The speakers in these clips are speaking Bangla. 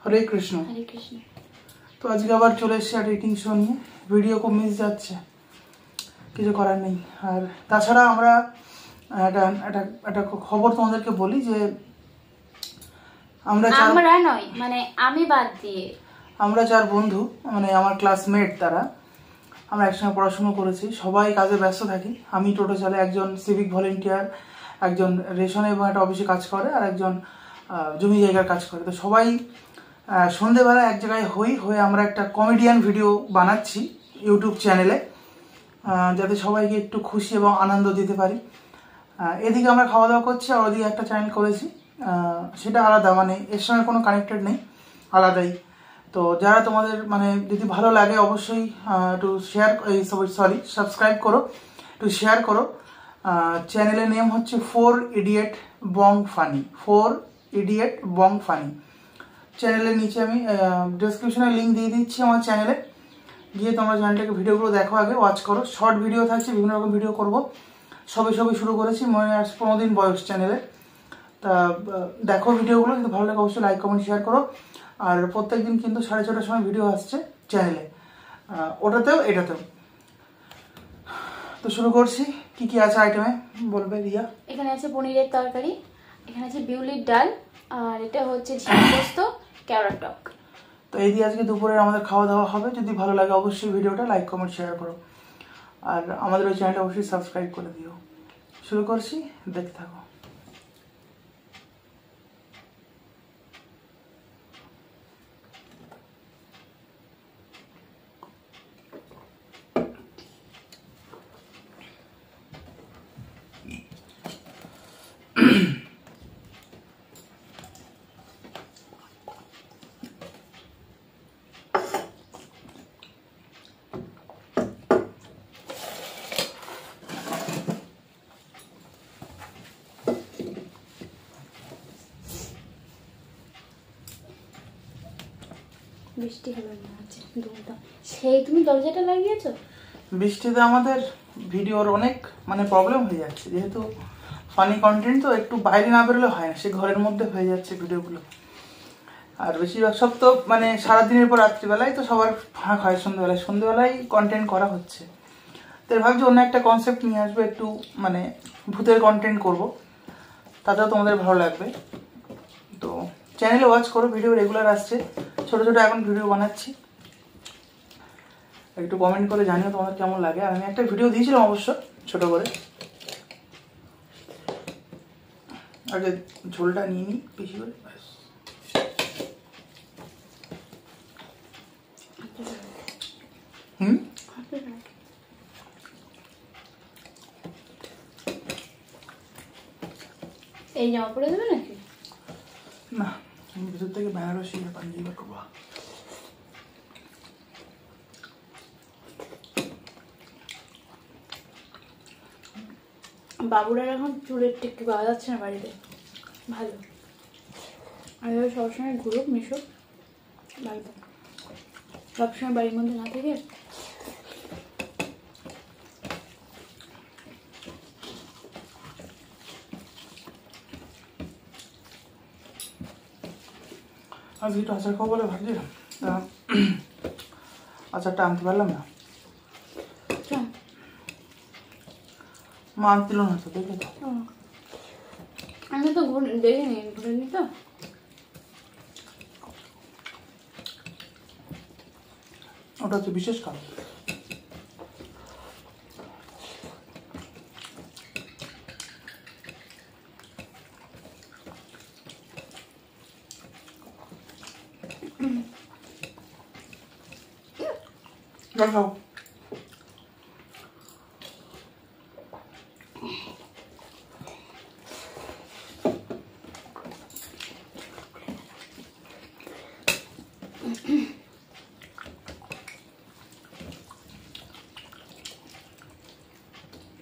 হরে কৃষ্ণ। হরে কৃষ্ণ। তো আজকে আবার চলে এসেছি একটা রেটিং শো নিয়ে। ভিডিও খুব মিস যাচ্ছে, কিছু করার নেই। আর তাছাড়া আমরা একটা খবর তোমাদেরকে বলি যে আমরা নয় মানে আমি বাদ দিয়ে আমরা 4 বন্ধু, মানে আমার ক্লাসমেট, তারা আমরা একসঙ্গে পড়াশুনো করেছি। সবাই কাজে ব্যস্ত থাকি। আমি টোটো চালাই, একজন সিভিক ভলেন্টিয়ার, একজন রেশনে এবং একটা অফিসে কাজ করে, আর একজন জমি জায়গার কাজ করে। তো সবাই সন্ধেবেলা এক জায়গায় হয়ে আমরা একটা কমেডিয়ান ভিডিও বানাচ্ছি ইউটিউব চ্যানেলে, যাতে সবাইকে একটু খুশি এবং আনন্দ দিতে পারি। এদিকে আমরা খাওয়া দাওয়া করছি, আর ওদিকে একটা চ্যানেল করেছি, সেটা আলাদা, মানে এর সঙ্গে কোনো কানেক্টেড নেই, আলাদাই। তো যারা তোমাদের মানে যদি ভালো লাগে অবশ্যই একটু শেয়ার, সাবস্ক্রাইব করো, একটু শেয়ার করো। চ্যানেলের নেম হচ্ছে 4 Idiot Bong Funny, 4 Idiot Bong Funny। চ্যানেলের নিচে আমি ডেসক্রিপশনে লিঙ্ক দিয়ে দিচ্ছি আমার চ্যানেলে, গিয়ে তোমরা চ্যানেলটাকে ভিডিওগুলো দেখো, আগে ওয়াচ করো। শর্ট ভিডিও থাকছে, বিভিন্ন রকম ভিডিও করবো, সবে শুরু করেছি, মনে হয় 15 দিন বয়স চ্যানেলে। তা দেখো ভিডিওগুলো, যদি ভালো লাগে অবশ্যই লাইক কমেন্ট শেয়ার করো। আর প্রত্যেক দিন কিন্তু 6:30টার সময় ভিডিও আসছে চ্যানেলে, ওটাতেও এটাতেও। তো শুরু করছি। কি কি আছে আইটেমে বলবে রিয়া? এখানে আছে পনিরের তরকারি, এখানে আছে বিউলির ডাল, আর এটা হচ্ছে ঝিঙে পোস্ত, কেওড়া টক। তো এই দিয়ে আজকে দুপুরে আমাদের খাওয়া দাওয়া হবে। যদি ভালো লাগে অবশ্যই ভিডিওটা লাইক কমেন্ট শেয়ার করো, আর আমাদের ওই চ্যানেলটা অবশ্যই সাবস্ক্রাইব করে দিও। শুরু করছি, দেখতে থাকো। বৃষ্টি হবে না আছে দুটো। সেই তুমি দরজাটা লাগিয়েছো? বৃষ্টিতে আমাদের ভিডিওর অনেক মানে প্রবলেম হয়ে যাচ্ছে, যেহেতু ফানি কন্টেন্ট, তো একটু বাইরে না বেরোলে হয় না, সে ঘরের মধ্যে হয়ে যাচ্ছে ভিডিওগুলো। আর বেশিরভাগ সব তো মানে সারাদিনের পর রাত্রিবেলায় তো সবার ফাঁক হয়, সন্ধ্যেবেলায় কন্টেন্ট করা হচ্ছে। তো ভাবছি অন্য একটা কনসেপ্ট নিয়ে আসবো, একটু মানে ভূতের কন্টেন্ট করব, তাতেও তোমাদের ভালো লাগবে। তো চ্যানেলে ওয়াচ করো, ভিডিও রেগুলার আসছে, ছোটো ছোটো এখন ভিডিও বানাচ্ছি। একটু কমেন্ট করে জানিও তোমাদের কেমন লাগে। আর আমি একটা ভিডিও দিয়েছিলাম অবশ্য ছোট করে। আগে ঝোলটা নিয়ে নিই বেশি করে। এই জামা পরে দেবে নাকি? না, ভিতর থেকে বেনারসি পাঞ্জাবি করবো। বাবুরা এখন চুলের টিকটি পাওয়া যাচ্ছে না বাড়িতে, ভালো। আর সবসময় ঘুরুক মিশুক বাড়িতে, সবসময় বাড়ির মধ্যে না থেকে। আজকে একটু আচার খাবো বলে ভাবছিলাম, তা আচারটা আনতে পারলাম না। মা আনছিল না তো, দেখলে তো। আমি তো দেখিনি, ঘুরিনি তো। ওটা হচ্ছে বিশেষ কারণ। খাও।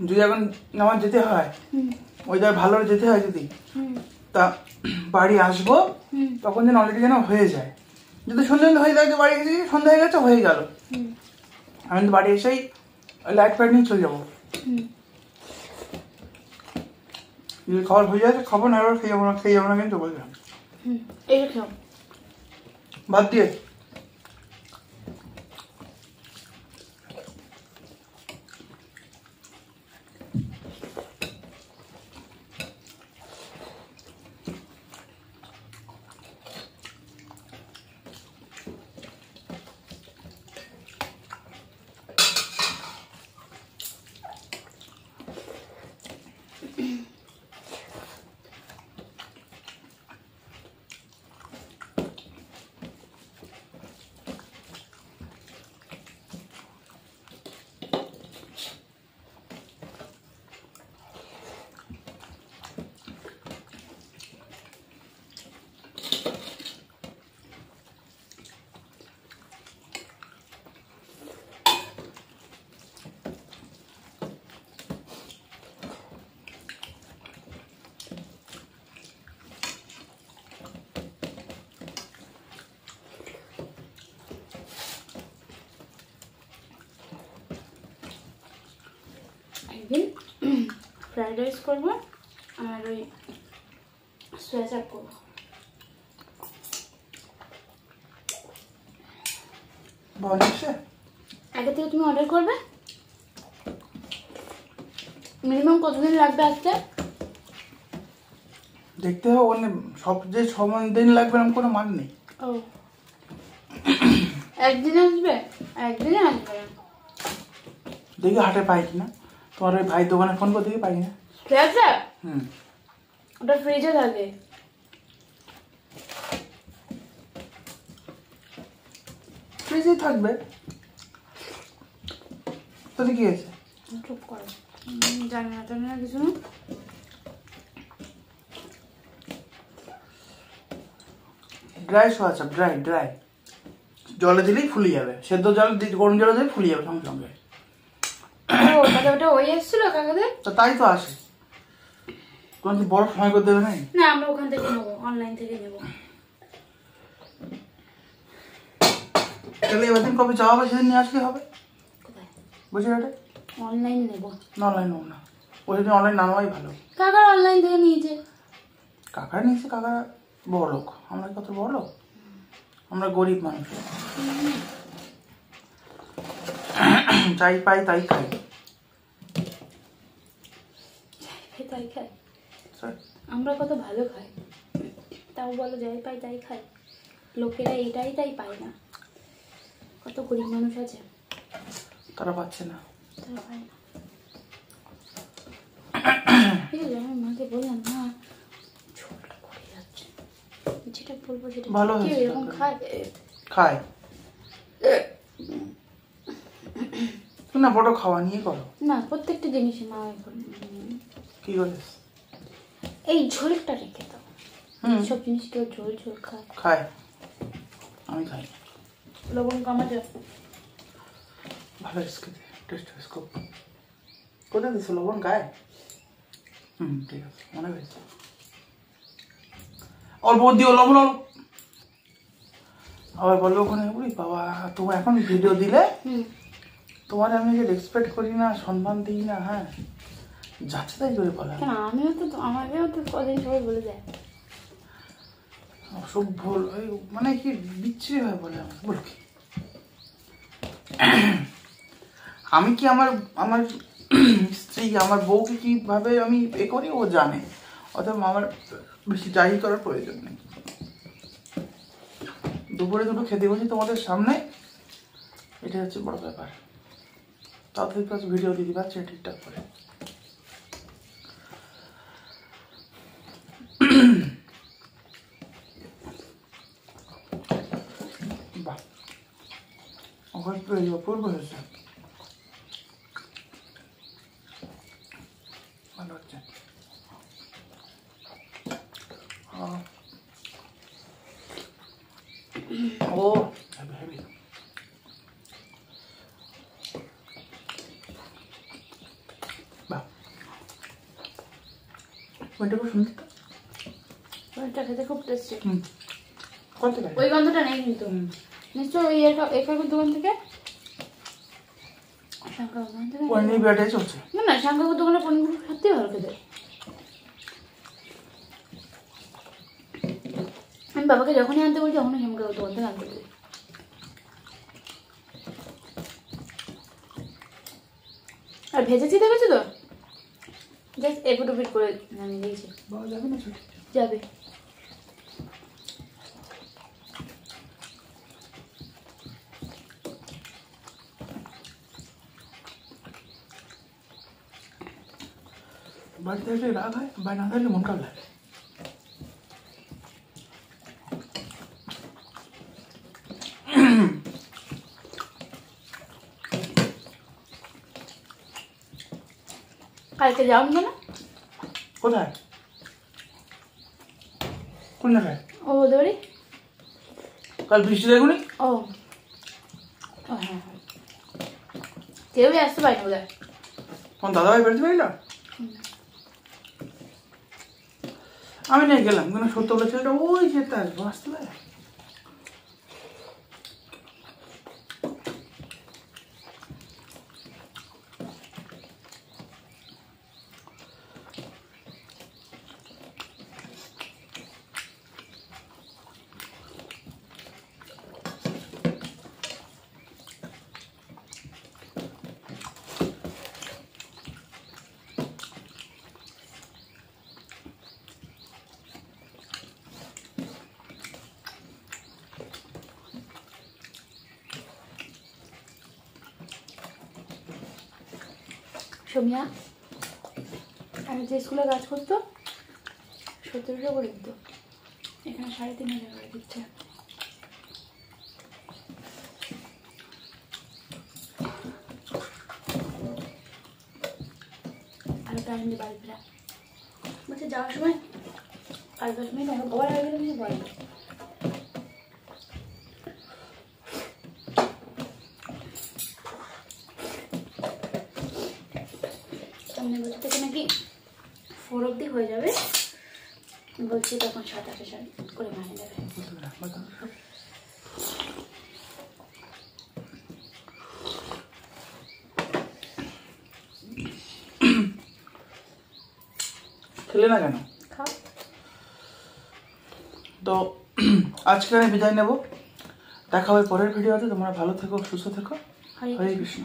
যদি এখন আমার যেতে হয়, ওই জায়গায় ভালো যেতে হয় যদি, তা বাড়ি আসবো তখন যেন অলরেডি যেন হয়ে যায়। যদি সন্ধ্যা হয়ে যায়, বাড়ি এসে সন্ধ্যা হয়ে গেছে, হয়ে গেল। আমি তো বাড়ি এসেই লাইট ফাইট নিয়ে চলে যাবো। যদি খাবার হয়ে যায় খাবো, না এবার খেয়ে যাবো না কিন্তু বললাম। এই খাও। ভাত দিয়ে একদিন ফ্রাইড রাইস করবো আর ওই সোয়া চাপ করবো। আগে থেকে তুমি অর্ডার করবে? মিনিমাম কতদিন লাগবে আসতে? দেখতে হবে, মানে সব যে সমান দিন লাগবে এরকম কোনো মান নেই। ও একদিনে আসবে? একদিনে আসবে। দেখি হাটে পাই কিনা। তোমার ওই ভাই দোকানে ফোন করে দেখি পাই কিনা। ঠিক আছে, হুম, ওটা ফ্রিজে থাকে। ফ্রিজে থাকবে, তাহলে কি আছে? চুপ করো, জানি না কিছু না। ড্রাই সোয়া চাপ, ড্রাই ড্রাই জলে দিলেই ফুলে যাবে, সেদ্ধ জল গরম জলে দিলে ফুলে যাবে সঙ্গে সঙ্গে। ও তাহলে ওটা ওই এসেছিল কাকাদের? তা তাই তো আসে, তোমার কি বরফ সময় করে দেবে নাই? না, আমরা ওখান থেকে নেবো, অনলাইন থেকে নেবো। তাহলে এবার দিন কবে যাওয়া হবে সেদিন নিয়ে আসলে হবে। কোথায়? বুঝে এটা অনলাইন নেবো। অনলাইন হোক না, ওই সেদিন অনলাইন না নেওয়াই ভালো। কাকার অনলাইন থেকে নিয়েছে। কাকারা নিয়েছে, কাকারা বড় লোক, আমরা কত বড় লোক, আমরা গরিব মানুষ, যাই পাই তাই খাই। তাই খাই? আমরা কত ভালো খাই, তাও বলো যাই পাই তাই খাই। লোকেরা এটাই তাই পায় না, কত গরিব মানুষ আছে তারা পাচ্ছে না, তারা পায় না। ঠিক আছে, আমি মাকে বললাম না, ঝোলটা করে যাচ্ছে, যেটা বলবো সেটা ভালো কি হয়েছে, এরকম খায়? খায় না, বড় খাওয়া নিয়ে করো না, প্রত্যেকটা জিনিসে মা কি করিস, এই ঝোলটা রেখে দাও। সব জিনিস কেউ ঝোল ঝোল খায়? খায়, আমি খাই। লবণ কমাতে ভালো খেতে, টেস্ট হয়েছে খুব। কোথায় দিছো লবণ? গায়ে? ঠিক আছে, মনে হয়েছে। অল্প দিও লবণ, অল্প। আবার বলবো ওখানে, বুঝলি বাবা তোমার এখন ভিডিও দিলে তোমার আমি যে রেসপেক্ট করি না, সম্মান দিই না, হ্যাঁ যাচ্ছে তাই করে বলে। কেন, আমিও তো, আমাকেও তো কদিন সবাই বলে দেয় অসভ্য, মানে কি বিচ্ছিরি ভাবে বলে আমার, বল কি আমি কি আমার আমার স্ত্রী আমার বউকে কিভাবে আমি এ করি ও জানে, অথবা আমার বেশি জাহির করার প্রয়োজন নেই। দুপুরে দুটো খেতে বসি তোমাদের সামনে, এটা হচ্ছে বড় ব্যাপার। তাদের কাছে ভিডিও দিতে পারছে ঠিকঠাক করে। বাহ, অপূর্ব হয়েছে, ভালো হচ্ছে। ও হেভি হেভি, বাহ ওইটা খুব সুন্দর, ওইটা খেতে খুব টেস্টি। কত টাকা? ওই গন্ধটা নেই কিন্তু, নিশ্চয় ওই এখানে দোকান থেকে, পনির ব্যাটাই চলছে। না না, শাঙ্কাপুর দোকানের পনিরগুলো সত্যি ভালো খেতে। বাবাকে যখনই আনতে বলছি তখনই আমাকে দোকান থেকে আনতে বলি। আর ভেজেছি দেখেছো তো, জাস্ট এপিট ওপিট করে নামিয়ে দিয়েছি। বাবা যাবে না ছুটি? যাবে। বাড়িতে থাকলে রাগ হয়, বাড়ি না থাকলে মন খারাপ লাগে। কালকে যাওনি কেন? কোথায়? কোন জায়গায়? ও ওদের বাড়ি। কাল বৃষ্টি দেখুনি? ও ও হ্যাঁ হ্যাঁ, কেউই আসতে পারিনি বোধ হয়। তখন দাদাভাই বেরোতে পারি না, আমি নিয়ে গেলাম, কিন্তু সত্য বলে ছেলেটা ওই যেতে আসবো, আসতে পারে। সোমিয়া আমি যে স্কুলে কাজ করতো 1700 করে দিত, এখানে 3500 করে দিচ্ছে। আর টাইম দিয়ে বাড়ি ফেরা বলছে যাওয়ার সময় 5-10 মিনিট আমার বাবার আগে কিছু বলে। সামনে বছর থেকে নাকি 4 অবধি হয়ে যাবে বলছি, তখন 7-8 করে মাইনে দেবে। খেলে না কেন? খাও। তো আজকে আমি বিদায় নেব, দেখা হবে পরের ভিডিওতে। তোমরা ভালো থেকো, সুস্থ থেকো। হরে হরে কৃষ্ণ।